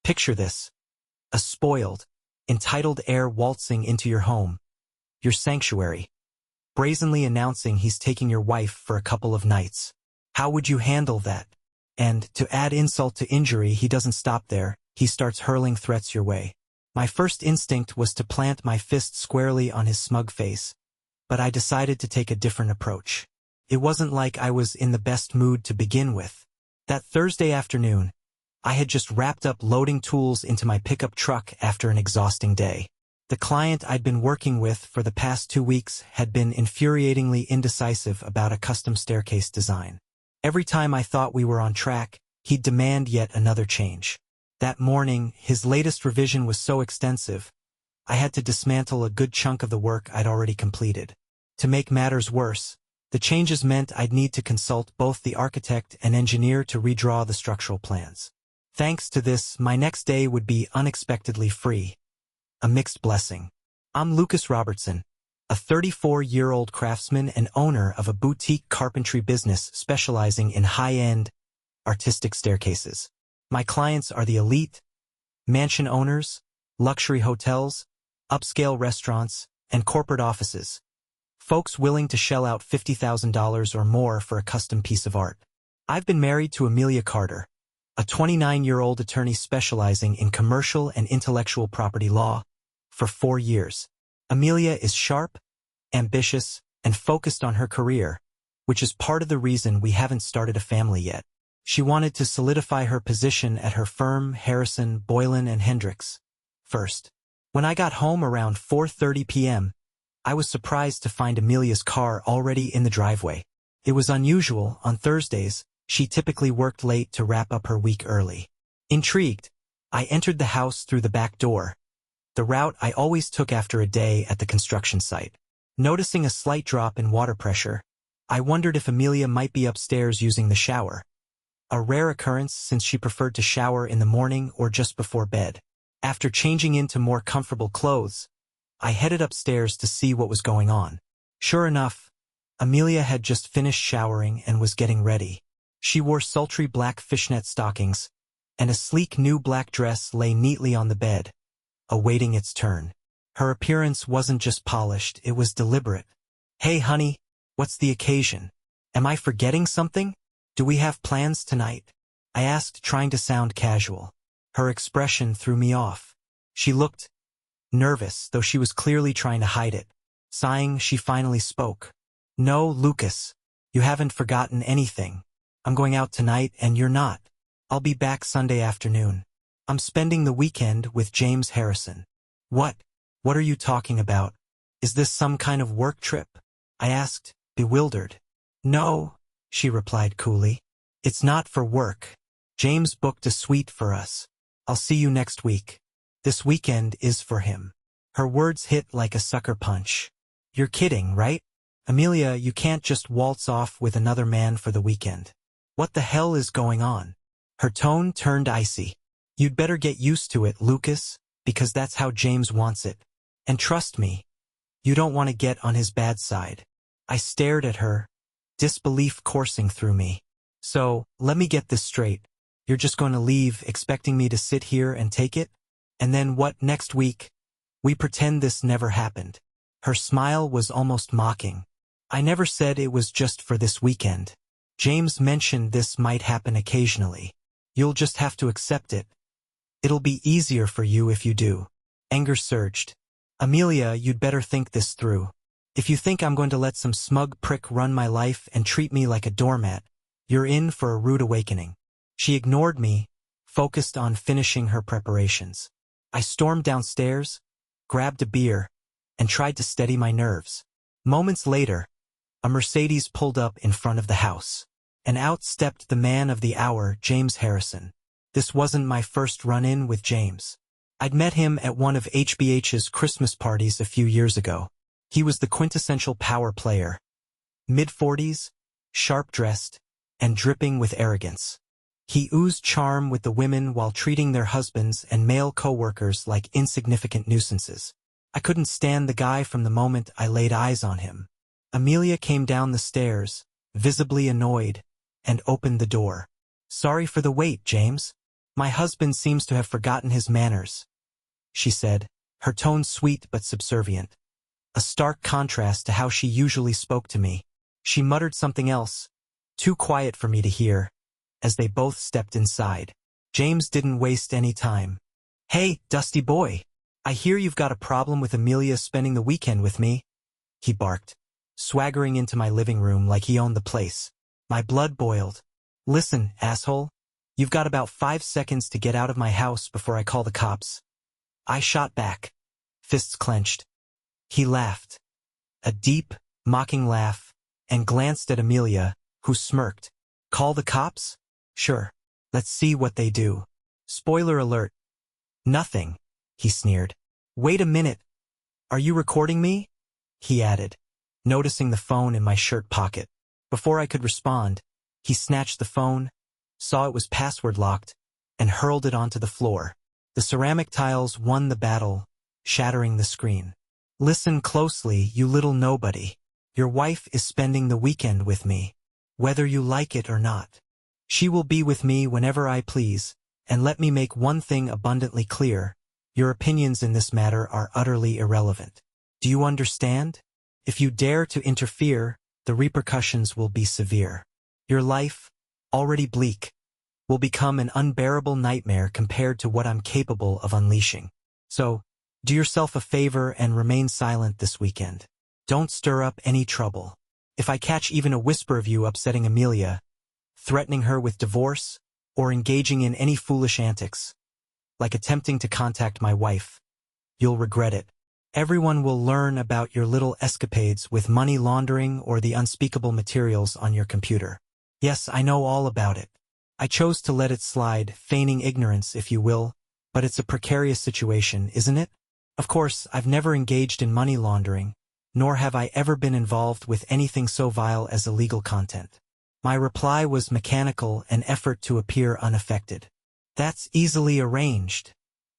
Picture this. A spoiled, entitled heir waltzing into your home, your sanctuary, brazenly announcing he's taking your wife for a couple of nights. How would you handle that? And, to add insult to injury, he doesn't stop there, he starts hurling threats your way. My first instinct was to plant my fist squarely on his smug face, but I decided to take a different approach. It wasn't like I was in the best mood to begin with. That Thursday afternoon, I had just wrapped up loading tools into my pickup truck after an exhausting day. The client I'd been working with for the past 2 weeks had been infuriatingly indecisive about a custom staircase design. Every time I thought we were on track, he'd demand yet another change. That morning, his latest revision was so extensive, I had to dismantle a good chunk of the work I'd already completed. To make matters worse, the changes meant I'd need to consult both the architect and engineer to redraw the structural plans. Thanks to this, my next day would be unexpectedly free. A mixed blessing. I'm Lucas Robertson, a 34-year-old craftsman and owner of a boutique carpentry business specializing in high-end, artistic staircases. My clients are the elite, mansion owners, luxury hotels, upscale restaurants, and corporate offices. Folks willing to shell out $50,000 or more for a custom piece of art. I've been married to Amelia Carter, a 29-year-old attorney specializing in commercial and intellectual property law, for 4 years. Amelia is sharp, ambitious, and focused on her career, which is part of the reason we haven't started a family yet. She wanted to solidify her position at her firm, Harrison, Boylan & Hendricks, first. When I got home around 4:30 p.m., I was surprised to find Amelia's car already in the driveway. It was unusual. On Thursdays, she typically worked late to wrap up her week early. Intrigued, I entered the house through the back door, the route I always took after a day at the construction site. Noticing a slight drop in water pressure, I wondered if Amelia might be upstairs using the shower, a rare occurrence since she preferred to shower in the morning or just before bed. After changing into more comfortable clothes, I headed upstairs to see what was going on. Sure enough, Amelia had just finished showering and was getting ready. She wore sultry black fishnet stockings, and a sleek new black dress lay neatly on the bed, awaiting its turn. Her appearance wasn't just polished, it was deliberate. "Hey honey, what's the occasion? Am I forgetting something? Do we have plans tonight?" I asked, trying to sound casual. Her expression threw me off. She looked nervous, though she was clearly trying to hide it. Sighing, she finally spoke. "No, Lucas, you haven't forgotten anything. I'm going out tonight and you're not. I'll be back Sunday afternoon. I'm spending the weekend with James Harrison." What? What are you talking about? Is this some kind of work trip?" I asked, bewildered. "No," she replied coolly. "It's not for work. James booked a suite for us. I'll see you next week. This weekend is for him." Her words hit like a sucker punch. "You're kidding, right? Amelia, you can't just waltz off with another man for the weekend. What the hell is going on?" Her tone turned icy. "You'd better get used to it, Lucas, because that's how James wants it. And trust me, you don't want to get on his bad side." I stared at her, disbelief coursing through me. "So, let me get this straight. You're just going to leave expecting me to sit here and take it? And then what next week? We pretend this never happened." Her smile was almost mocking. "I never said it was just for this weekend. James mentioned this might happen occasionally. You'll just have to accept it. It'll be easier for you if you do." Anger surged. "Amelia, you'd better think this through. If you think I'm going to let some smug prick run my life and treat me like a doormat, you're in for a rude awakening." She ignored me, focused on finishing her preparations. I stormed downstairs, grabbed a beer, and tried to steady my nerves. Moments later, a Mercedes pulled up in front of the house, and out stepped the man of the hour, James Harrison. This wasn't my first run-in with James. I'd met him at one of HBH's Christmas parties a few years ago. He was the quintessential power player, mid-40s, sharp-dressed, and dripping with arrogance. He oozed charm with the women while treating their husbands and male co-workers like insignificant nuisances. I couldn't stand the guy from the moment I laid eyes on him. Amelia came down the stairs, visibly annoyed, and opened the door. "Sorry for the wait, James. My husband seems to have forgotten his manners, she said, her tone sweet but subservient. A stark contrast to how she usually spoke to me. She muttered something else, too quiet for me to hear, as they both stepped inside. James didn't waste any time. "Hey, dusty boy. I hear you've got a problem with Amelia spending the weekend with me," he barked, swaggering into my living room like he owned the place. My blood boiled. "Listen, asshole. You've got about 5 seconds to get out of my house before I call the cops." I shot back, fists clenched. He laughed, a deep, mocking laugh, and glanced at Amelia, who smirked. "Call the cops? Sure. Let's see what they do." Spoiler alert. Nothing, he sneered. "Wait a minute. Are you recording me?" he added, noticing the phone in my shirt pocket. Before I could respond, he snatched the phone, saw it was password locked, and hurled it onto the floor. The ceramic tiles won the battle, shattering the screen. "Listen closely, you little nobody. Your wife is spending the weekend with me, whether you like it or not. She will be with me whenever I please, and let me make one thing abundantly clear. Your opinions in this matter are utterly irrelevant. Do you understand? If you dare to interfere, the repercussions will be severe. Your life, already bleak, will become an unbearable nightmare compared to what I'm capable of unleashing. So, do yourself a favor and remain silent this weekend. Don't stir up any trouble. If I catch even a whisper of you upsetting Amelia, threatening her with divorce, or engaging in any foolish antics, like attempting to contact my wife, you'll regret it. Everyone will learn about your little escapades with money laundering or the unspeakable materials on your computer. Yes, I know all about it. I chose to let it slide, feigning ignorance, if you will, but it's a precarious situation, isn't it? Of course, I've never engaged in money laundering, nor have I ever been involved with anything so vile as illegal content. My reply was mechanical, an effort to appear unaffected. That's easily arranged,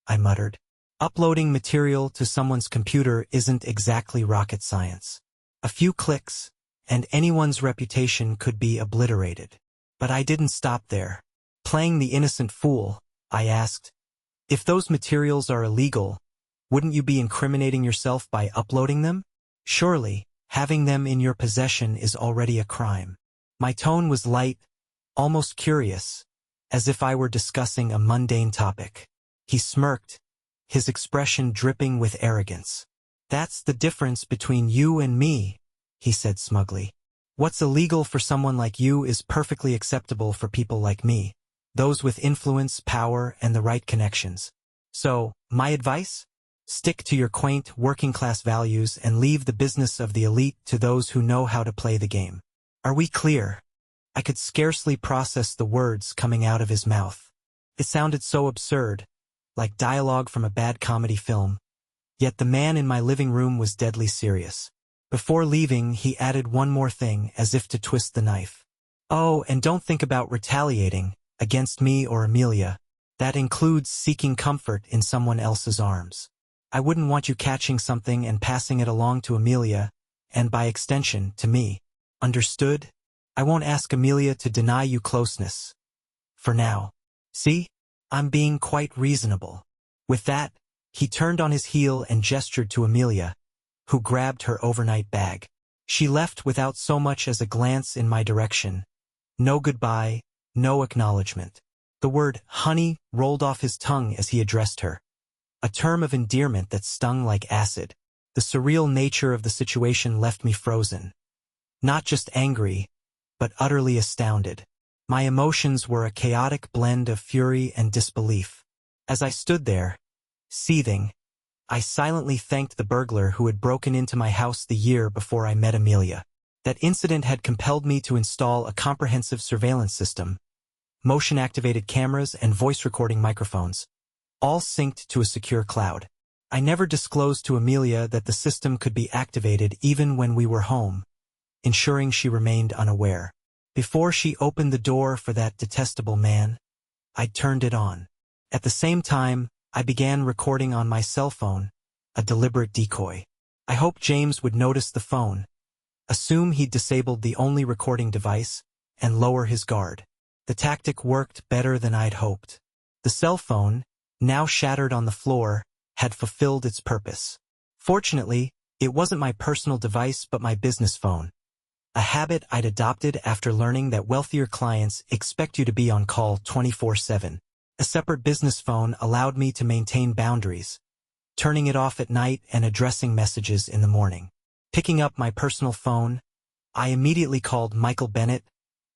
I muttered. Uploading material to someone's computer isn't exactly rocket science. A few clicks, and anyone's reputation could be obliterated. But I didn't stop there. Playing the innocent fool, I asked, if those materials are illegal, wouldn't you be incriminating yourself by uploading them? Surely, having them in your possession is already a crime. My tone was light, almost curious, as if I were discussing a mundane topic. He smirked, his expression dripping with arrogance. "That's the difference between you and me," he said smugly. "What's illegal for someone like you is perfectly acceptable for people like me, those with influence, power, and the right connections. So, my advice? Stick to your quaint, working-class values and leave the business of the elite to those who know how to play the game. Are we clear?" I could scarcely process the words coming out of his mouth. It sounded so absurd, like dialogue from a bad comedy film. Yet the man in my living room was deadly serious. Before leaving, he added one more thing, as if to twist the knife. "Oh, and don't think about retaliating against me or Amelia. That includes seeking comfort in someone else's arms. I wouldn't want you catching something and passing it along to Amelia, and by extension, to me. Understood? I won't ask Amelia to deny you closeness. For now. See? I'm being quite reasonable." With that, he turned on his heel and gestured to Amelia, who grabbed her overnight bag. She left without so much as a glance in my direction. No goodbye, no acknowledgement. The word honey rolled off his tongue as he addressed her, a term of endearment that stung like acid. The surreal nature of the situation left me frozen. Not just angry, but utterly astounded. My emotions were a chaotic blend of fury and disbelief. As I stood there, seething, I silently thanked the burglar who had broken into my house the year before I met Amelia. That incident had compelled me to install a comprehensive surveillance system, motion-activated cameras and voice-recording microphones, all synced to a secure cloud. I never disclosed to Amelia that the system could be activated even when we were home, ensuring she remained unaware. Before she opened the door for that detestable man, I'd turned it on. At the same time, I began recording on my cell phone, a deliberate decoy. I hoped James would notice the phone, assume he'd disabled the only recording device, and lower his guard. The tactic worked better than I'd hoped. The The cell phone, now shattered on the floor, had fulfilled its purpose. Fortunately, it wasn't my personal device but my business phone. A habit I'd adopted after learning that wealthier clients expect you to be on call 24/7. A separate business phone allowed me to maintain boundaries, turning it off at night and addressing messages in the morning. Picking up my personal phone, I immediately called Michael Bennett,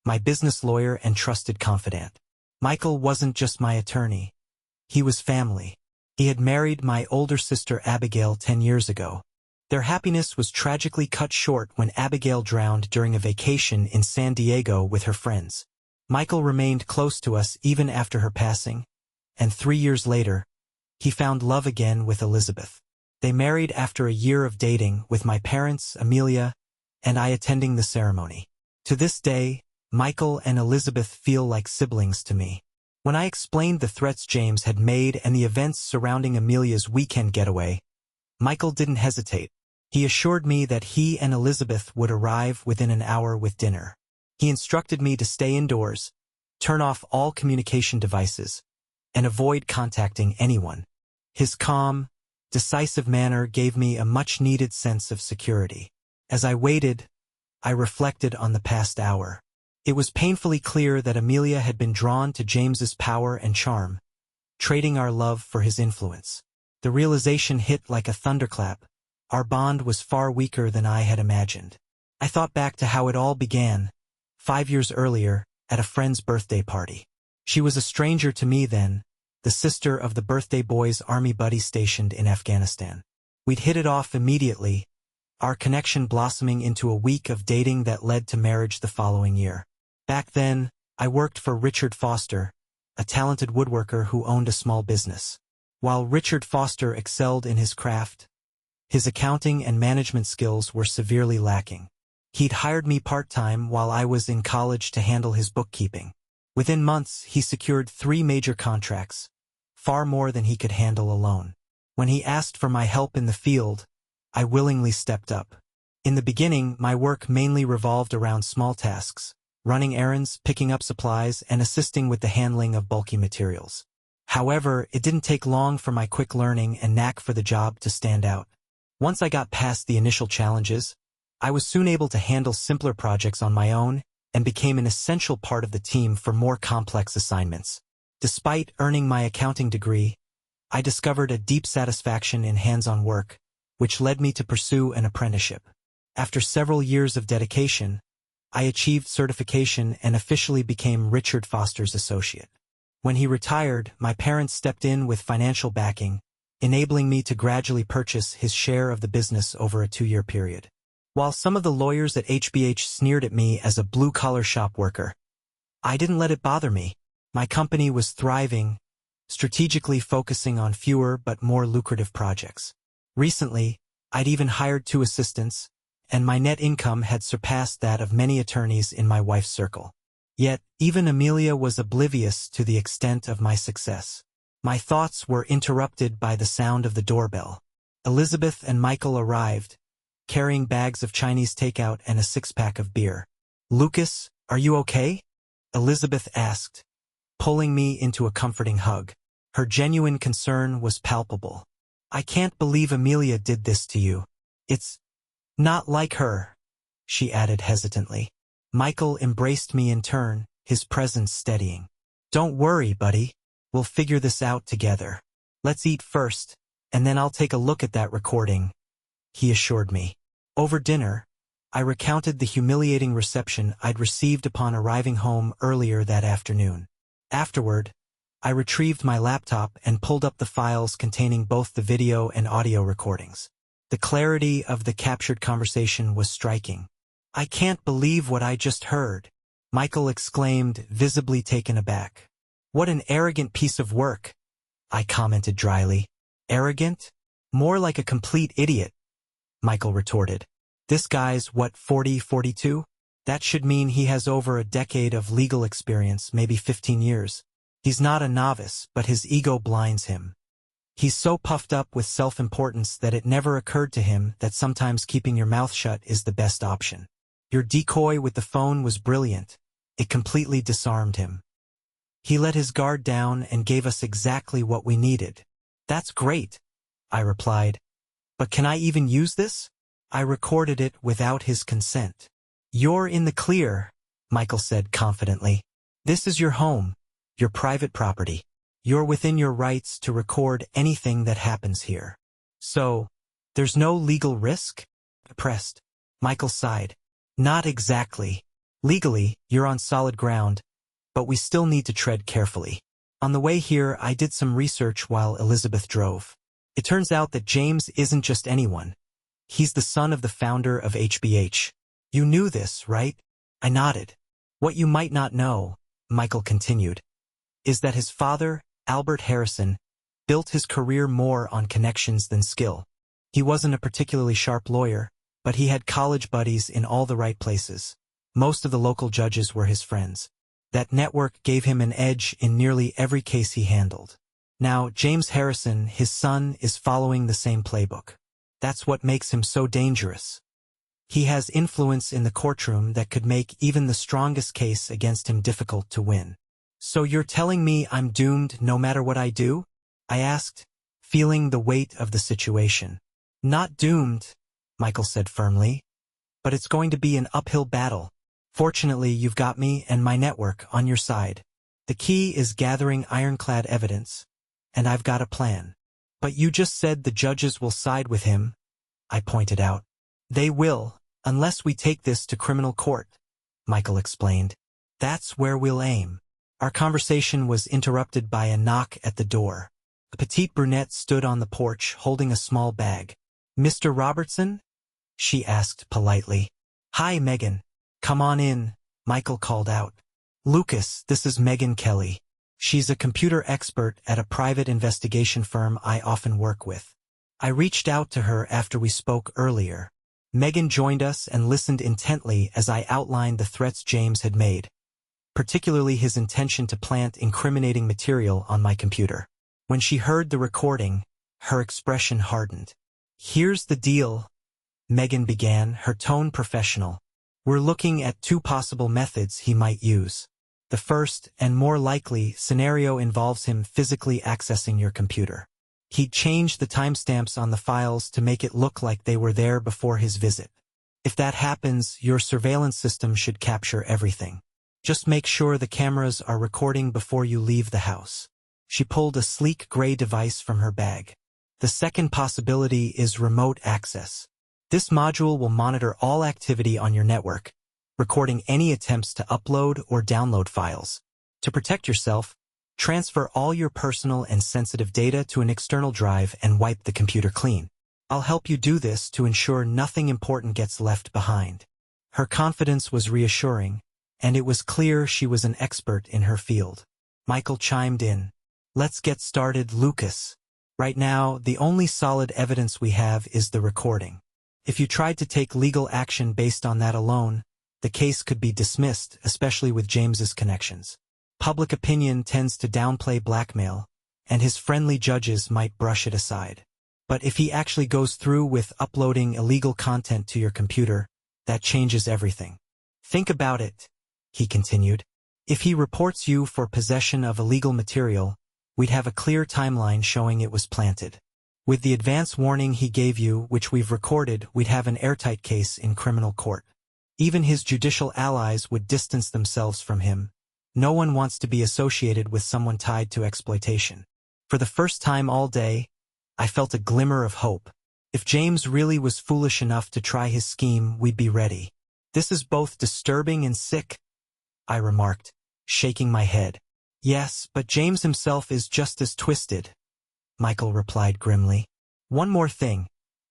my business lawyer and trusted confidant. Michael wasn't just my attorney. He was family. He had married my older sister Abigail 10 years ago. Their happiness was tragically cut short when Abigail drowned during a vacation in San Diego with her friends. Michael remained close to us even after her passing, and 3 years later, he found love again with Elizabeth. They married after a year of dating, with my parents, Amelia, and I attending the ceremony. To this day, Michael and Elizabeth feel like siblings to me. When I explained the threats James had made and the events surrounding Amelia's weekend getaway, Michael didn't hesitate. He assured me that he and Elizabeth would arrive within an hour with dinner. He instructed me to stay indoors, turn off all communication devices, and avoid contacting anyone. His calm, decisive manner gave me a much-needed sense of security. As I waited, I reflected on the past hour. It was painfully clear that Amelia had been drawn to James's power and charm, trading our love for his influence. The realization hit like a thunderclap. Our bond was far weaker than I had imagined. I thought back to how it all began, 5 years earlier, at a friend's birthday party. She was a stranger to me then, the sister of the birthday boy's army buddy stationed in Afghanistan. We'd hit it off immediately, our connection blossoming into a week of dating that led to marriage the following year. Back then, I worked for Richard Foster, a talented woodworker who owned a small business. While Richard Foster excelled in his craft, his accounting and management skills were severely lacking. He'd hired me part-time while I was in college to handle his bookkeeping. Within months, he secured 3 major contracts, far more than he could handle alone. When he asked for my help in the field, I willingly stepped up. In the beginning, my work mainly revolved around small tasks, running errands, picking up supplies, and assisting with the handling of bulky materials. However, it didn't take long for my quick learning and knack for the job to stand out. Once I got past the initial challenges, I was soon able to handle simpler projects on my own and became an essential part of the team for more complex assignments. Despite earning my accounting degree, I discovered a deep satisfaction in hands-on work, which led me to pursue an apprenticeship. After several years of dedication, I achieved certification and officially became Richard Foster's associate. When he retired, my parents stepped in with financial backing, enabling me to gradually purchase his share of the business over a 2-year period. While some of the lawyers at HBH sneered at me as a blue-collar shop worker, I didn't let it bother me. My company was thriving, strategically focusing on fewer but more lucrative projects. Recently, I'd even hired 2 assistants, and my net income had surpassed that of many attorneys in my wife's circle. Yet, even Amelia was oblivious to the extent of my success. My thoughts were interrupted by the sound of the doorbell. Elizabeth and Michael arrived, carrying bags of Chinese takeout and a 6-pack of beer. "Lucas, are you okay?" Elizabeth asked, pulling me into a comforting hug. Her genuine concern was palpable. "I can't believe Amelia did this to you. It's not like her," she added hesitantly. Michael embraced me in turn, his presence steadying. "Don't worry, buddy. We'll figure this out together. Let's eat first, and then I'll take a look at that recording," he assured me. Over dinner, I recounted the humiliating reception I'd received upon arriving home earlier that afternoon. Afterward, I retrieved my laptop and pulled up the files containing both the video and audio recordings. The clarity of the captured conversation was striking. "I can't believe what I just heard," Michael exclaimed, visibly taken aback. "What an arrogant piece of work," I commented dryly. "Arrogant? More like a complete idiot," Michael retorted. "This guy's, what, 40, 42? That should mean he has over a decade of legal experience, maybe 15 years. He's not a novice, but his ego blinds him. He's so puffed up with self-importance that it never occurred to him that sometimes keeping your mouth shut is the best option. Your decoy with the phone was brilliant. It completely disarmed him." He let his guard down and gave us exactly what we needed. That's great, I replied. But can I even use this? I recorded it without his consent. You're in the clear, Michael said confidently. This is your home, your private property. You're within your rights to record anything that happens here. So, there's no legal risk? I pressed. Michael sighed. Not exactly. Legally, you're on solid ground, but we still need to tread carefully. On the way here, I did some research while Elizabeth drove. It turns out that James isn't just anyone. He's the son of the founder of HBH. You knew this, right? I nodded. What you might not know, Michael continued, is that his father, Albert Harrison, built his career more on connections than skill. He wasn't a particularly sharp lawyer, but he had college buddies in all the right places. Most of the local judges were his friends. That network gave him an edge in nearly every case he handled. Now, James Harrison, his son, is following the same playbook. That's what makes him so dangerous. He has influence in the courtroom that could make even the strongest case against him difficult to win. So you're telling me I'm doomed no matter what I do? I asked, feeling the weight of the situation. Not doomed, Michael said firmly, but it's going to be an uphill battle. Fortunately, you've got me and my network on your side. The key is gathering ironclad evidence, and I've got a plan. But you just said the judges will side with him, I pointed out. They will, unless we take this to criminal court, Michael explained. That's where we'll aim. Our conversation was interrupted by a knock at the door. A petite brunette stood on the porch holding a small bag. Mr. Robertson? She asked politely. Hi, Megan. Come on in, Michael called out. Lucas, this is Megan Kelly. She's a computer expert at a private investigation firm I often work with. I reached out to her after we spoke earlier. Megan joined us and listened intently as I outlined the threats James had made, particularly his intention to plant incriminating material on my computer. When she heard the recording, her expression hardened. Here's the deal, Megan began, her tone professional. We're looking at two possible methods he might use. The first, and more likely, scenario involves him physically accessing your computer. He'd change the timestamps on the files to make it look like they were there before his visit. If that happens, your surveillance system should capture everything. Just make sure the cameras are recording before you leave the house. She pulled a sleek gray device from her bag. The second possibility is remote access. This module will monitor all activity on your network, recording any attempts to upload or download files. To protect yourself, transfer all your personal and sensitive data to an external drive and wipe the computer clean. I'll help you do this to ensure nothing important gets left behind. Her confidence was reassuring, and it was clear she was an expert in her field. Michael chimed in. Let's get started, Lucas. Right now, the only solid evidence we have is the recording. If you tried to take legal action based on that alone, the case could be dismissed, especially with James's connections. Public opinion tends to downplay blackmail, and his friendly judges might brush it aside. But if he actually goes through with uploading illegal content to your computer, that changes everything. Think about it, he continued. If he reports you for possession of illegal material, we'd have a clear timeline showing it was planted. With the advance warning he gave you, which we've recorded, we'd have an airtight case in criminal court. Even his judicial allies would distance themselves from him. No one wants to be associated with someone tied to exploitation. For the first time all day, I felt a glimmer of hope. If James really was foolish enough to try his scheme, we'd be ready. This is both disturbing and sick, I remarked, shaking my head. Yes, but James himself is just as twisted, Michael replied grimly. One more thing.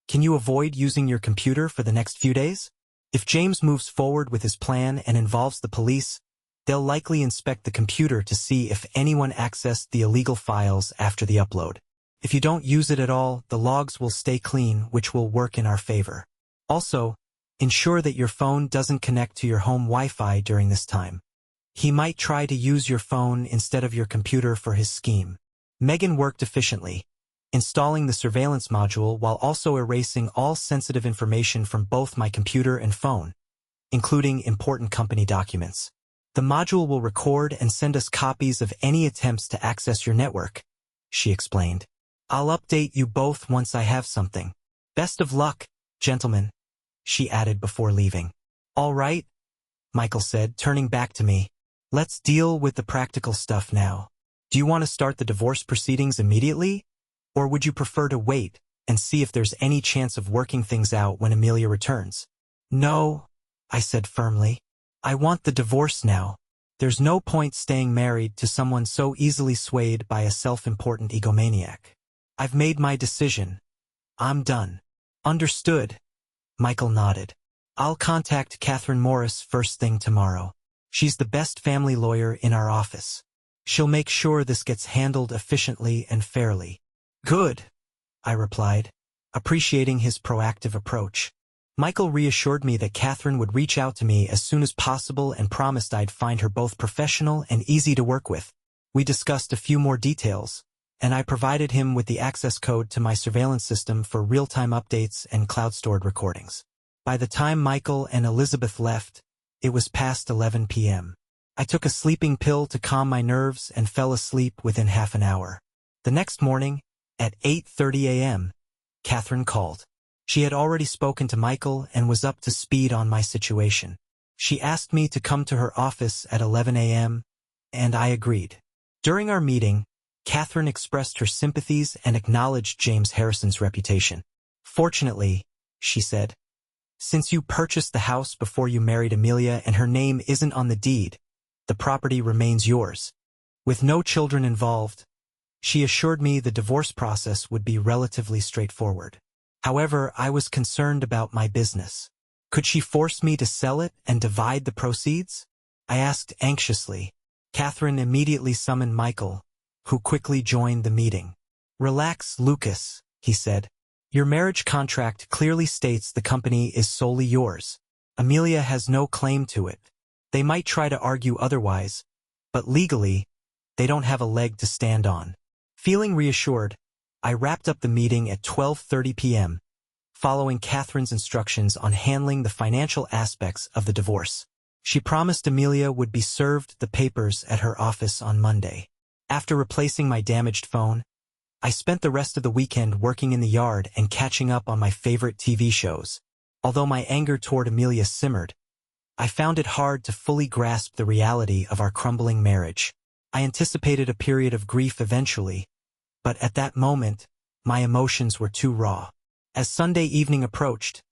Can you avoid using your computer for the next few days? If James moves forward with his plan and involves the police, they'll likely inspect the computer to see if anyone accessed the illegal files after the upload. If you don't use it at all, the logs will stay clean, which will work in our favor. Also, ensure that your phone doesn't connect to your home Wi-Fi during this time. He might try to use your phone instead of your computer for his scheme. Megan worked efficiently, installing the surveillance module while also erasing all sensitive information from both my computer and phone, including important company documents. The module will record and send us copies of any attempts to access your network, she explained. I'll update you both once I have something. Best of luck, gentlemen, she added before leaving. All right, Michael said, turning back to me. Let's deal with the practical stuff now. Do you want to start the divorce proceedings immediately? Or would you prefer to wait and see if there's any chance of working things out when Amelia returns? No, I said firmly. I want the divorce now. There's no point staying married to someone so easily swayed by a self-important egomaniac. I've made my decision. I'm done. Understood, Michael nodded. I'll contact Catherine Morris first thing tomorrow. She's the best family lawyer in our office. She'll make sure this gets handled efficiently and fairly. Good, I replied, appreciating his proactive approach. Michael reassured me that Catherine would reach out to me as soon as possible and promised I'd find her both professional and easy to work with. We discussed a few more details, and I provided him with the access code to my surveillance system for real-time updates and cloud-stored recordings. By the time Michael and Elizabeth left, it was past 11 p.m. I took a sleeping pill to calm my nerves and fell asleep within half an hour. The next morning, at 8:30 a.m., Catherine called. She had already spoken to Michael and was up to speed on my situation. She asked me to come to her office at 11 a.m., and I agreed. During our meeting, Catherine expressed her sympathies and acknowledged James Harrison's reputation. Fortunately, she said, since you purchased the house before you married Amelia and her name isn't on the deed, the property remains yours. With no children involved, she assured me the divorce process would be relatively straightforward. However, I was concerned about my business. Could she force me to sell it and divide the proceeds? I asked anxiously. Catherine immediately summoned Michael, who quickly joined the meeting. Relax, Lucas, he said. Your marriage contract clearly states the company is solely yours. Amelia has no claim to it. They might try to argue otherwise, but legally, they don't have a leg to stand on. Feeling reassured, I wrapped up the meeting at 12:30 p.m., following Catherine's instructions on handling the financial aspects of the divorce. She promised Amelia would be served the papers at her office on Monday. After replacing my damaged phone, I spent the rest of the weekend working in the yard and catching up on my favorite TV shows. Although my anger toward Amelia simmered, I found it hard to fully grasp the reality of our crumbling marriage. I anticipated a period of grief eventually, but at that moment, my emotions were too raw. As Sunday evening approached,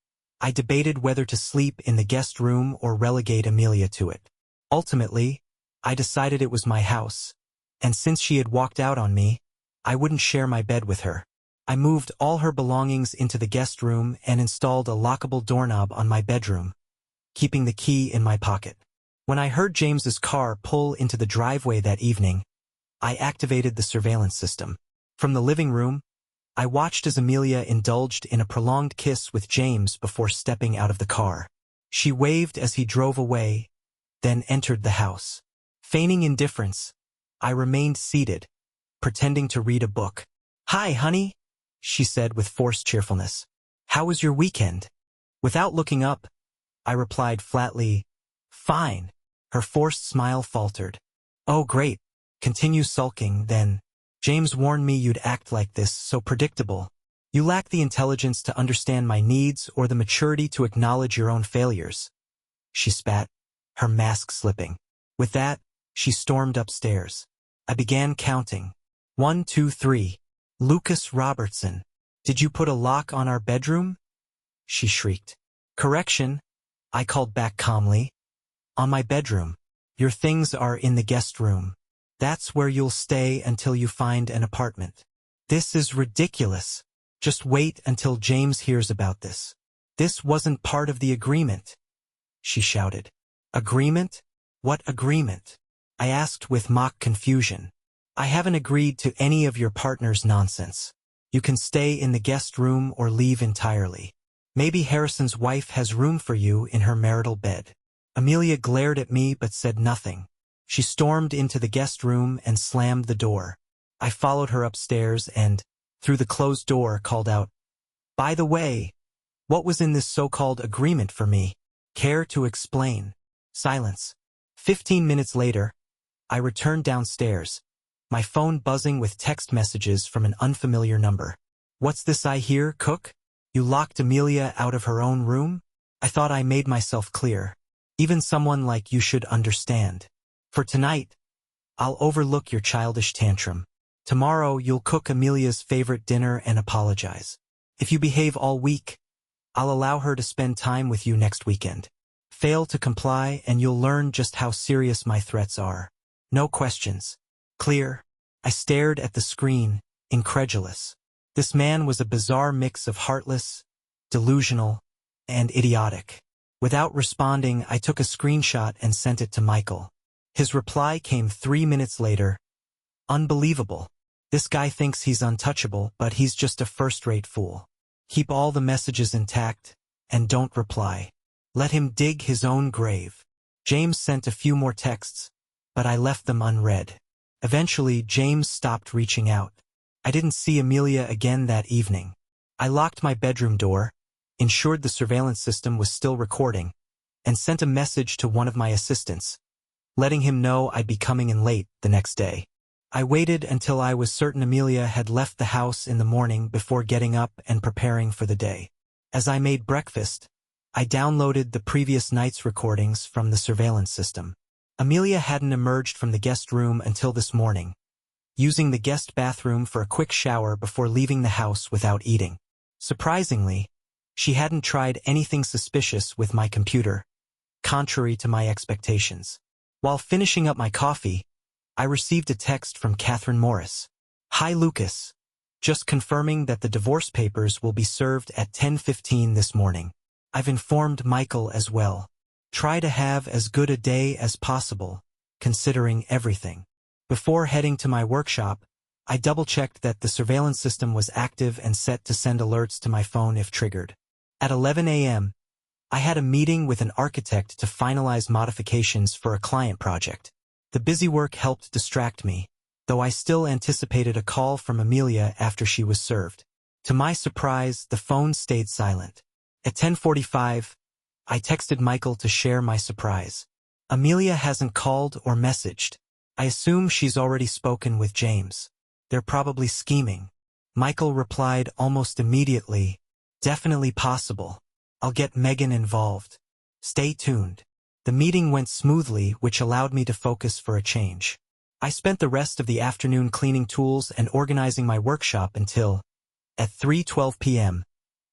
I debated whether to sleep in the guest room or relegate Amelia to it. Ultimately, I decided it was my house, and since she had walked out on me, I wouldn't share my bed with her. I moved all her belongings into the guest room and installed a lockable doorknob on my bedroom, keeping the key in my pocket. When I heard James's car pull into the driveway that evening, I activated the surveillance system. From the living room, I watched as Amelia indulged in a prolonged kiss with James before stepping out of the car. She waved as he drove away, then entered the house. Feigning indifference, I remained seated, pretending to read a book. "Hi, honey," she said with forced cheerfulness. "How was your weekend?" Without looking up, I replied flatly, "Fine." Her forced smile faltered. "Oh, great. Continue sulking, then. James warned me you'd act like this, so predictable. You lack the intelligence to understand my needs or the maturity to acknowledge your own failures." She spat, her mask slipping. With that, she stormed upstairs. I began counting. 1, 2, 3. "Lucas Robertson, did you put a lock on our bedroom?" she shrieked. "Correction," I called back calmly. "On my bedroom. Your things are in the guest room. That's where you'll stay until you find an apartment." "This is ridiculous. Just wait until James hears about this." "This wasn't part of the agreement," she shouted. "Agreement? What agreement?" I asked with mock confusion. "I haven't agreed to any of your partner's nonsense. You can stay in the guest room or leave entirely. Maybe Harrison's wife has room for you in her marital bed." Amelia glared at me but said nothing. She stormed into the guest room and slammed the door. I followed her upstairs and, through the closed door, called out, "By the way, what was in this so-called agreement for me? Care to explain?" Silence. 15 minutes later, I returned downstairs, my phone buzzing with text messages from an unfamiliar number. "What's this I hear, Cook? You locked Amelia out of her own room?" I thought I made myself clear. Even someone like you should understand. For tonight, I'll overlook your childish tantrum. Tomorrow, you'll cook Amelia's favorite dinner and apologize. If you behave all week, I'll allow her to spend time with you next weekend. Fail to comply and you'll learn just how serious my threats are. No questions. Clear? I stared at the screen, incredulous. This man was a bizarre mix of heartless, delusional, and idiotic. Without responding, I took a screenshot and sent it to Michael. His reply came 3 minutes later. "Unbelievable. This guy thinks he's untouchable, but he's just a first-rate fool. Keep all the messages intact, and don't reply. Let him dig his own grave." James sent a few more texts, but I left them unread. Eventually, James stopped reaching out. I didn't see Amelia again that evening. I locked my bedroom door, ensured the surveillance system was still recording, and sent a message to one of my assistants, letting him know I'd be coming in late the next day. I waited until I was certain Amelia had left the house in the morning before getting up and preparing for the day. As I made breakfast, I downloaded the previous night's recordings from the surveillance system. Amelia hadn't emerged from the guest room until this morning, using the guest bathroom for a quick shower before leaving the house without eating. Surprisingly, she hadn't tried anything suspicious with my computer, contrary to my expectations. While finishing up my coffee, I received a text from Catherine Morris. "Hi Lucas. Just confirming that the divorce papers will be served at 10:15 this morning. I've informed Michael as well. Try to have as good a day as possible, considering everything." Before heading to my workshop, I double-checked that the surveillance system was active and set to send alerts to my phone if triggered. At 11 a.m., I had a meeting with an architect to finalize modifications for a client project. The busy work helped distract me, though I still anticipated a call from Amelia after she was served. To my surprise, the phone stayed silent. At 10:45, I texted Michael to share my surprise. "Amelia hasn't called or messaged. I assume she's already spoken with James. They're probably scheming." Michael replied almost immediately, "Definitely possible. I'll get Megan involved. Stay tuned." The meeting went smoothly, which allowed me to focus for a change. I spent the rest of the afternoon cleaning tools and organizing my workshop until, at 3:12 p.m.,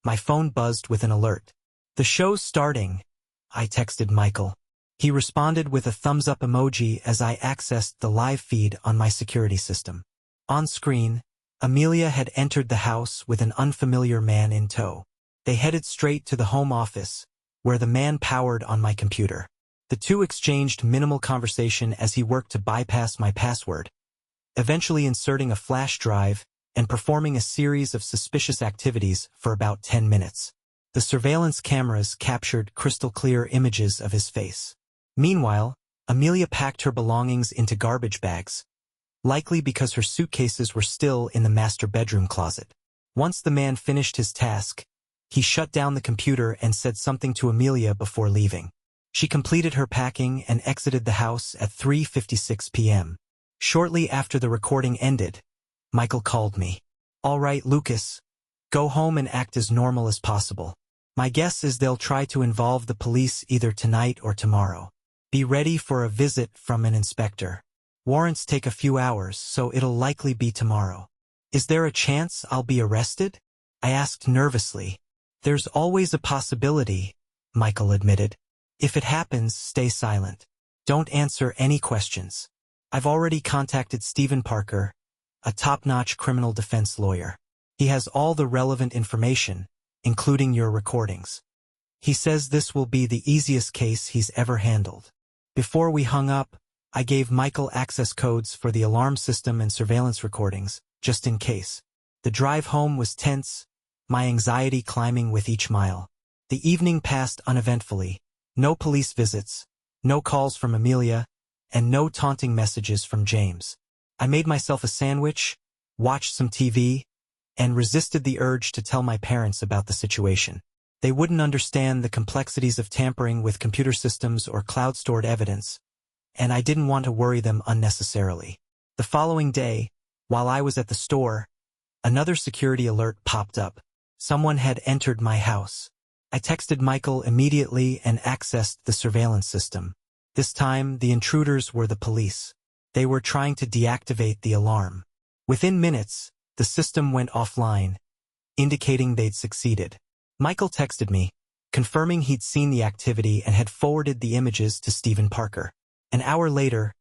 my phone buzzed with an alert. "The show's starting," I texted Michael. He responded with a thumbs-up emoji as I accessed the live feed on my security system. On screen, Amelia had entered the house with an unfamiliar man in tow. They headed straight to the home office, where the man powered on my computer. The two exchanged minimal conversation as he worked to bypass my password, eventually inserting a flash drive and performing a series of suspicious activities for about 10 minutes. The surveillance cameras captured crystal-clear images of his face. Meanwhile, Amelia packed her belongings into garbage bags, likely because her suitcases were still in the master bedroom closet. Once the man finished his task, he shut down the computer and said something to Amelia before leaving. She completed her packing and exited the house at 3:56 p.m. Shortly after the recording ended, Michael called me. "All right, Lucas. Go home and act as normal as possible. My guess is they'll try to involve the police either tonight or tomorrow. Be ready for a visit from an inspector. Warrants take a few hours, so it'll likely be tomorrow." "Is there a chance I'll be arrested?" I asked nervously. "There's always a possibility," Michael admitted. "If it happens, stay silent. Don't answer any questions. I've already contacted Stephen Parker, a top-notch criminal defense lawyer. He has all the relevant information, including your recordings. He says this will be the easiest case he's ever handled." Before we hung up, I gave Michael access codes for the alarm system and surveillance recordings, just in case. The drive home was tense, my anxiety climbing with each mile. The evening passed uneventfully. No police visits, no calls from Amelia, and no taunting messages from James. I made myself a sandwich, watched some TV, and resisted the urge to tell my parents about the situation. They wouldn't understand the complexities of tampering with computer systems or cloud-stored evidence, and I didn't want to worry them unnecessarily. The following day, while I was at the store, another security alert popped up. Someone had entered my house. I texted Michael immediately and accessed the surveillance system. This time, the intruders were the police. They were trying to deactivate the alarm. Within minutes, the system went offline, indicating they'd succeeded. Michael texted me, confirming he'd seen the activity and had forwarded the images to Stephen Parker. An hour later,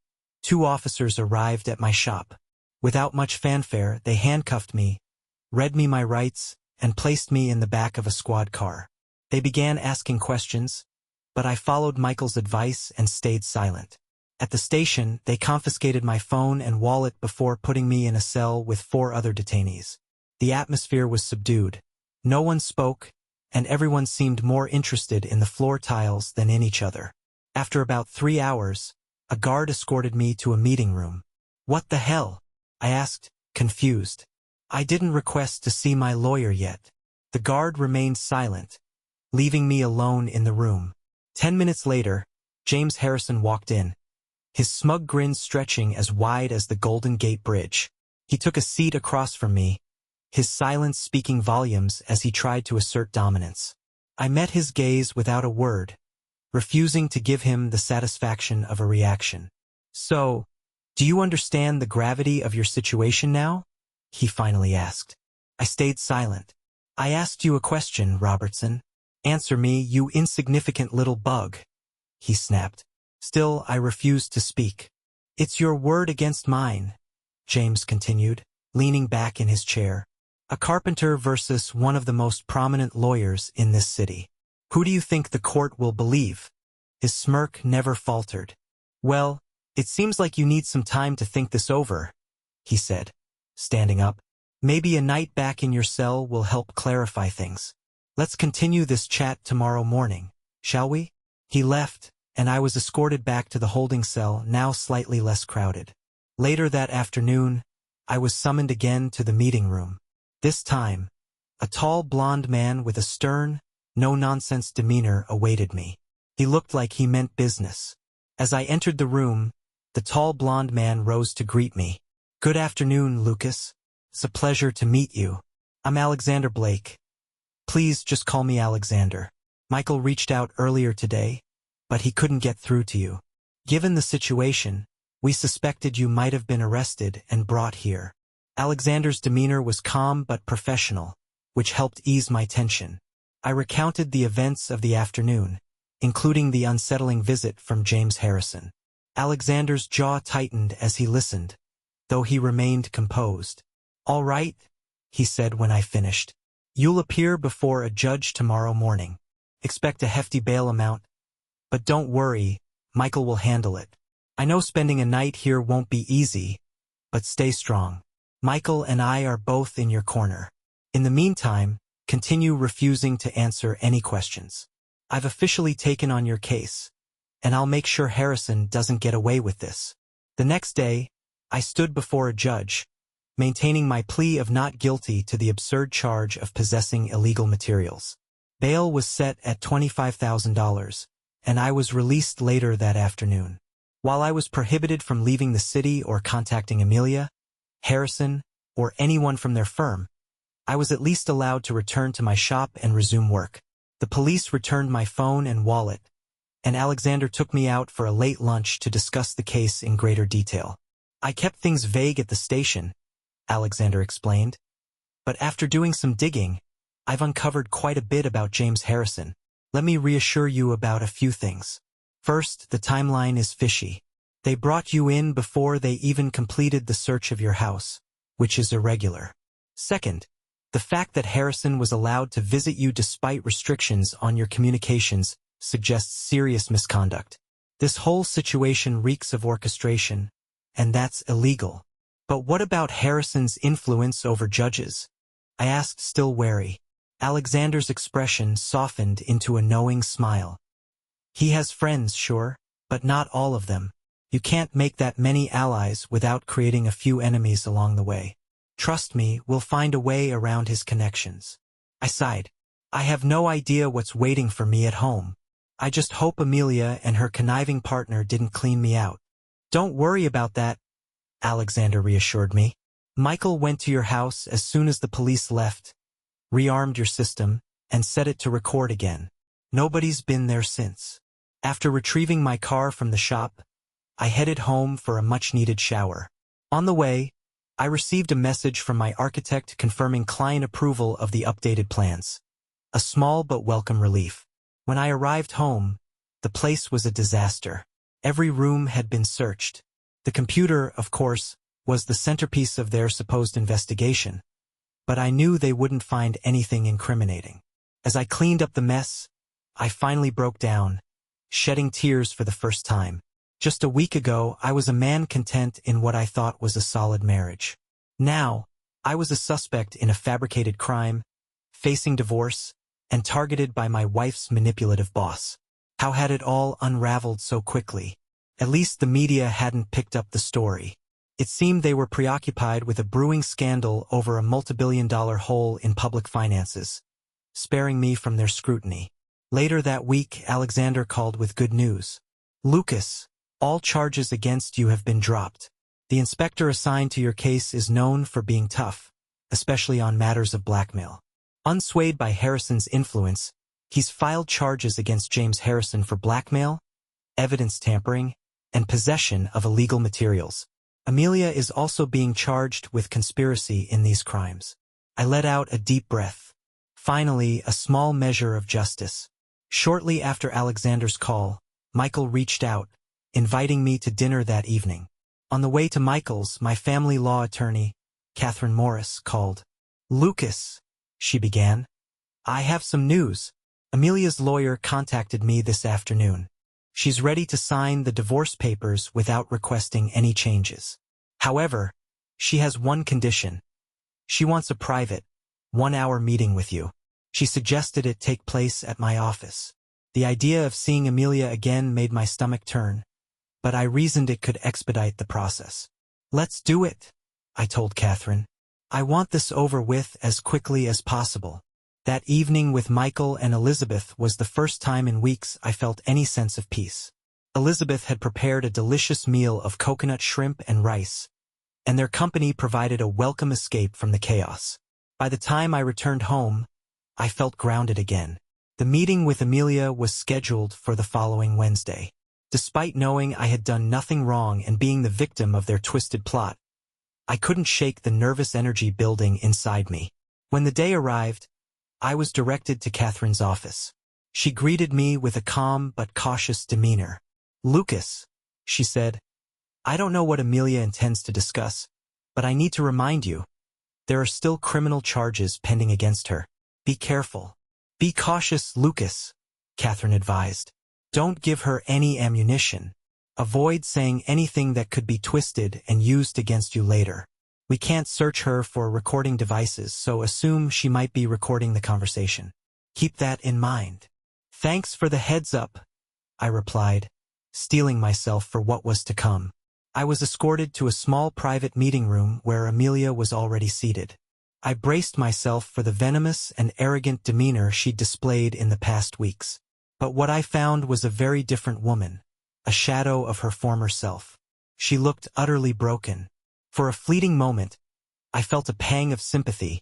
2 officers arrived at my shop. Without much fanfare, they handcuffed me, read me my rights, and placed me in the back of a squad car. They began asking questions, but I followed Michael's advice and stayed silent. At the station, they confiscated my phone and wallet before putting me in a cell with 4 other detainees. The atmosphere was subdued. No one spoke, and everyone seemed more interested in the floor tiles than in each other. After about 3 hours, a guard escorted me to a meeting room. "What the hell?" I asked, confused. "I didn't request to see my lawyer yet." The guard remained silent, leaving me alone in the room. 10 minutes later, James Harrison walked in, his smug grin stretching as wide as the Golden Gate Bridge. He took a seat across from me, his silence speaking volumes as he tried to assert dominance. I met his gaze without a word, refusing to give him the satisfaction of a reaction. "So, do you understand the gravity of your situation now?" he finally asked. I stayed silent. "I asked you a question, Robertson. Answer me, you insignificant little bug," he snapped. Still, I refused to speak. "It's your word against mine," James continued, leaning back in his chair. "A carpenter versus one of the most prominent lawyers in this city. Who do you think the court will believe?" His smirk never faltered. "Well, it seems like you need some time to think this over," he said, standing up. "Maybe a night back in your cell will help clarify things. Let's continue this chat tomorrow morning, shall we?" He left, and I was escorted back to the holding cell, now slightly less crowded. Later that afternoon, I was summoned again to the meeting room. This time, a tall blonde man with a stern, no-nonsense demeanor awaited me. He looked like he meant business. As I entered the room, the tall blonde man rose to greet me. "Good afternoon, Lucas. It's a pleasure to meet you. I'm Alexander Blake. Please just call me Alexander. Michael reached out earlier today, but he couldn't get through to you. Given the situation, we suspected you might have been arrested and brought here." Alexander's demeanor was calm but professional, which helped ease my tension. I recounted the events of the afternoon, including the unsettling visit from James Harrison. Alexander's jaw tightened as he listened, though he remained composed. "All right," he said when I finished. "You'll appear before a judge tomorrow morning. Expect a hefty bail amount. But don't worry, Michael will handle it. I know spending a night here won't be easy, but stay strong. Michael and I are both in your corner. In the meantime, continue refusing to answer any questions. I've officially taken on your case, and I'll make sure Harrison doesn't get away with this." The next day, I stood before a judge, maintaining my plea of not guilty to the absurd charge of possessing illegal materials. Bail was set at $25,000, and I was released later that afternoon. While I was prohibited from leaving the city or contacting Amelia, Harrison, or anyone from their firm, I was at least allowed to return to my shop and resume work. The police returned my phone and wallet, and Alexander took me out for a late lunch to discuss the case in greater detail. "I kept things vague at the station," Alexander explained, "but after doing some digging, I've uncovered quite a bit about James Harrison. Let me reassure you about a few things. First, the timeline is fishy. They brought you in before they even completed the search of your house, which is irregular. Second, the fact that Harrison was allowed to visit you despite restrictions on your communications suggests serious misconduct. This whole situation reeks of orchestration, and that's illegal. But what about Harrison's influence over judges?" I asked, still wary. Alexander's expression softened into a knowing smile. "He has friends, sure, but not all of them. You can't make that many allies without creating a few enemies along the way. Trust me, we'll find a way around his connections." I sighed. "I have no idea what's waiting for me at home. I just hope Amelia and her conniving partner didn't clean me out." Don't worry about that, Alexander reassured me. Michael went to your house as soon as the police left, rearmed your system, and set it to record again. Nobody's been there since. After retrieving my car from the shop, I headed home for a much-needed shower. On the way, I received a message from my architect confirming client approval of the updated plans. A small but welcome relief. When I arrived home, the place was a disaster. Every room had been searched. The computer, of course, was the centerpiece of their supposed investigation, but I knew they wouldn't find anything incriminating. As I cleaned up the mess, I finally broke down, shedding tears for the first time. Just a week ago, I was a man content in what I thought was a solid marriage. Now, I was a suspect in a fabricated crime, facing divorce, and targeted by my wife's manipulative boss. How had it all unraveled so quickly? At least the media hadn't picked up the story. It seemed they were preoccupied with a brewing scandal over a multi-billion-dollar hole in public finances, sparing me from their scrutiny. Later that week, Alexander called with good news. Lucas, all charges against you have been dropped. The inspector assigned to your case is known for being tough, especially on matters of blackmail. Unswayed by Harrison's influence, he's filed charges against James Harrison for blackmail, evidence tampering, and possession of illegal materials. Amelia is also being charged with conspiracy in these crimes. I let out a deep breath. Finally, a small measure of justice. Shortly after Alexander's call, Michael reached out, inviting me to dinner that evening. On the way to Michael's, my family law attorney, Catherine Morris, called. Lucas, she began. I have some news. Amelia's lawyer contacted me this afternoon. She's ready to sign the divorce papers without requesting any changes. However, she has one condition. She wants a private, one-hour meeting with you. She suggested it take place at my office. The idea of seeing Amelia again made my stomach turn, but I reasoned it could expedite the process. Let's do it, I told Catherine. I want this over with as quickly as possible. That evening with Michael and Elizabeth was the first time in weeks I felt any sense of peace. Elizabeth had prepared a delicious meal of coconut shrimp and rice, and their company provided a welcome escape from the chaos. By the time I returned home, I felt grounded again. The meeting with Amelia was scheduled for the following Wednesday. Despite knowing I had done nothing wrong and being the victim of their twisted plot, I couldn't shake the nervous energy building inside me. When the day arrived, I was directed to Catherine's office. She greeted me with a calm but cautious demeanor. Lucas, she said, I don't know what Amelia intends to discuss, but I need to remind you, there are still criminal charges pending against her. Be careful. Be cautious, Lucas, Catherine advised. Don't give her any ammunition. Avoid saying anything that could be twisted and used against you later. We can't search her for recording devices, so assume she might be recording the conversation. Keep that in mind. Thanks for the heads up, I replied, steeling myself for what was to come. I was escorted to a small private meeting room where Amelia was already seated. I braced myself for the venomous and arrogant demeanor she'd displayed in the past weeks. But what I found was a very different woman, a shadow of her former self. She looked utterly broken. For a fleeting moment, I felt a pang of sympathy,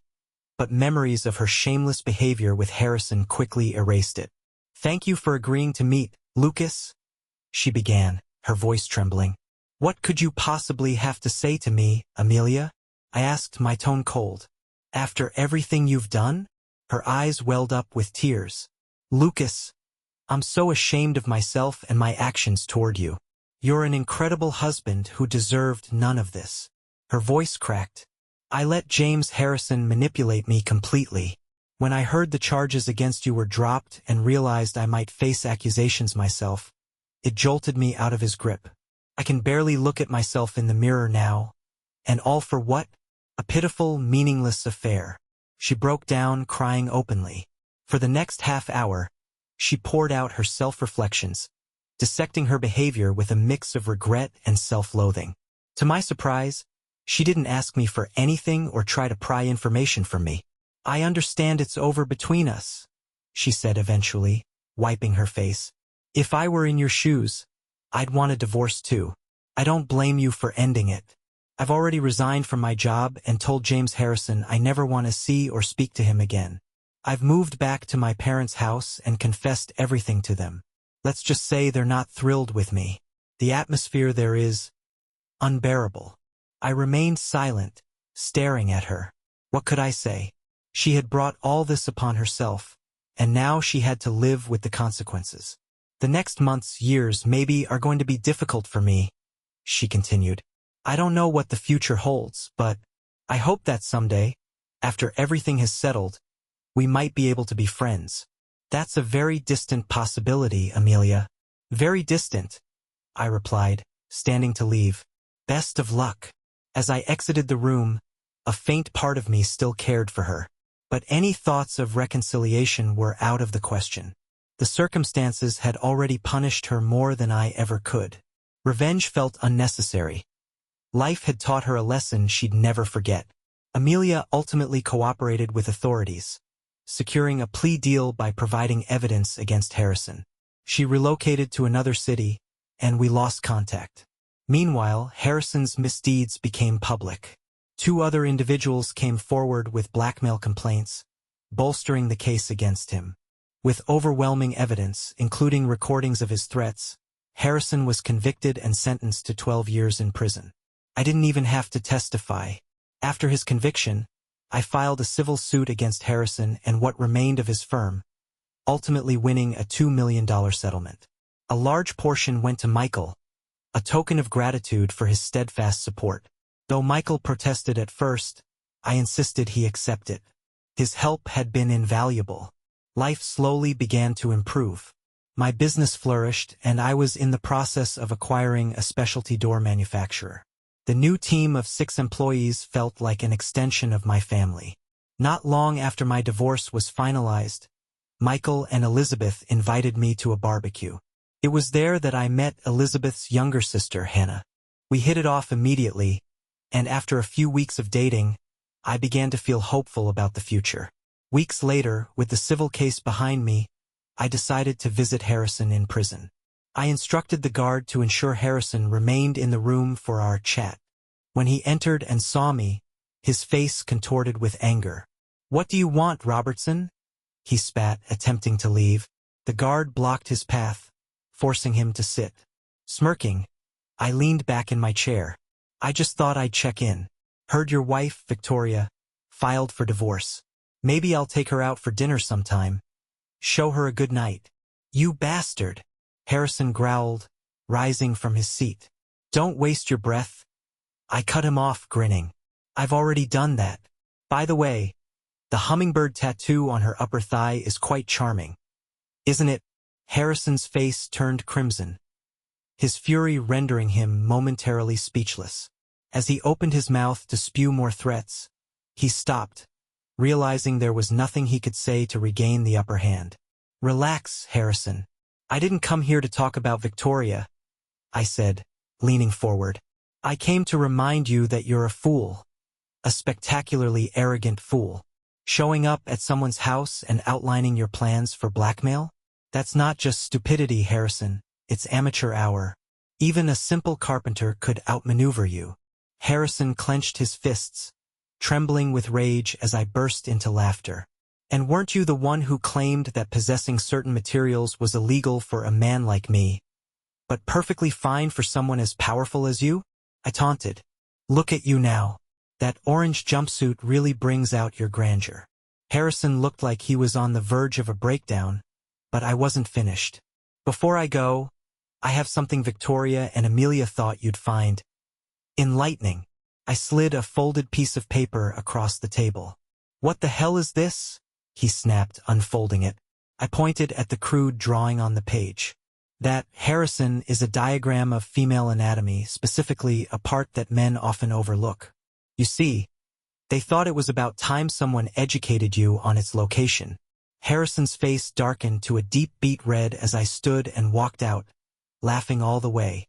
but memories of her shameless behavior with Harrison quickly erased it. Thank you for agreeing to meet, Lucas, she began, her voice trembling. What could you possibly have to say to me, Amelia? I asked, my tone cold. After everything you've done? Her eyes welled up with tears. Lucas, I'm so ashamed of myself and my actions toward you. You're an incredible husband who deserved none of this. Her voice cracked. I let James Harrison manipulate me completely. When I heard the charges against you were dropped and realized I might face accusations myself, it jolted me out of his grip. I can barely look at myself in the mirror now. And all for what? A pitiful, meaningless affair. She broke down, crying openly. For the next half hour, she poured out her self-reflections, dissecting her behavior with a mix of regret and self-loathing. To my surprise, she didn't ask me for anything or try to pry information from me. I understand it's over between us, she said eventually, wiping her face. If I were in your shoes, I'd want a divorce too. I don't blame you for ending it. I've already resigned from my job and told James Harrison I never want to see or speak to him again. I've moved back to my parents' house and confessed everything to them. Let's just say they're not thrilled with me. The atmosphere there is unbearable. I remained silent, staring at her. What could I say? She had brought all this upon herself, and now she had to live with the consequences. The next months, years, maybe, are going to be difficult for me, she continued. I don't know what the future holds, but I hope that someday, after everything has settled, we might be able to be friends. That's a very distant possibility, Amelia. Very distant, I replied, standing to leave. Best of luck. As I exited the room, a faint part of me still cared for her. But any thoughts of reconciliation were out of the question. The circumstances had already punished her more than I ever could. Revenge felt unnecessary. Life had taught her a lesson she'd never forget. Amelia ultimately cooperated with authorities, securing a plea deal by providing evidence against Harrison. She relocated to another city, and we lost contact. Meanwhile, Harrison's misdeeds became public. 2 other individuals came forward with blackmail complaints, bolstering the case against him. With overwhelming evidence, including recordings of his threats, Harrison was convicted and sentenced to 12 years in prison. I didn't even have to testify. After his conviction, I filed a civil suit against Harrison and what remained of his firm, ultimately winning a $2 million settlement. A large portion went to Michael, a token of gratitude for his steadfast support. Though Michael protested at first, I insisted he accept it. His help had been invaluable. Life slowly began to improve. My business flourished, and I was in the process of acquiring a specialty door manufacturer. The new team of 6 employees felt like an extension of my family. Not long after my divorce was finalized, Michael and Elizabeth invited me to a barbecue. It was there that I met Elizabeth's younger sister, Hannah. We hit it off immediately, and after a few weeks of dating, I began to feel hopeful about the future. Weeks later, with the civil case behind me, I decided to visit Harrison in prison. I instructed the guard to ensure Harrison remained in the room for our chat. When he entered and saw me, his face contorted with anger. "What do you want, Robertson?" he spat, attempting to leave. The guard blocked his path, forcing him to sit. Smirking, I leaned back in my chair. "I just thought I'd check in. Heard your wife, Victoria, filed for divorce. Maybe I'll take her out for dinner sometime. Show her a good night." "You bastard," Harrison growled, rising from his seat. "Don't waste your breath." I cut him off, grinning. "I've already done that. By the way, the hummingbird tattoo on her upper thigh is quite charming. Isn't it?" Harrison's face turned crimson, his fury rendering him momentarily speechless. As he opened his mouth to spew more threats, he stopped, realizing there was nothing he could say to regain the upper hand. "Relax, Harrison. I didn't come here to talk about Victoria," I said, leaning forward. "I came to remind you that you're a fool, a spectacularly arrogant fool. Showing up at someone's house and outlining your plans for blackmail? That's not just stupidity, Harrison, it's amateur hour. Even a simple carpenter could outmaneuver you." Harrison clenched his fists, trembling with rage as I burst into laughter. "And weren't you the one who claimed that possessing certain materials was illegal for a man like me, but perfectly fine for someone as powerful as you?" I taunted. "Look at you now. That orange jumpsuit really brings out your grandeur." Harrison looked like he was on the verge of a breakdown, but I wasn't finished. "Before I go, I have something Victoria and Amelia thought you'd find enlightening." I slid a folded piece of paper across the table. "What the hell is this?" he snapped, unfolding it. I pointed at the crude drawing on the page. "That, Harrison, is a diagram of female anatomy, specifically a part that men often overlook. You see, they thought it was about time someone educated you on its location." Harrison's face darkened to a deep beet red as I stood and walked out, laughing all the way.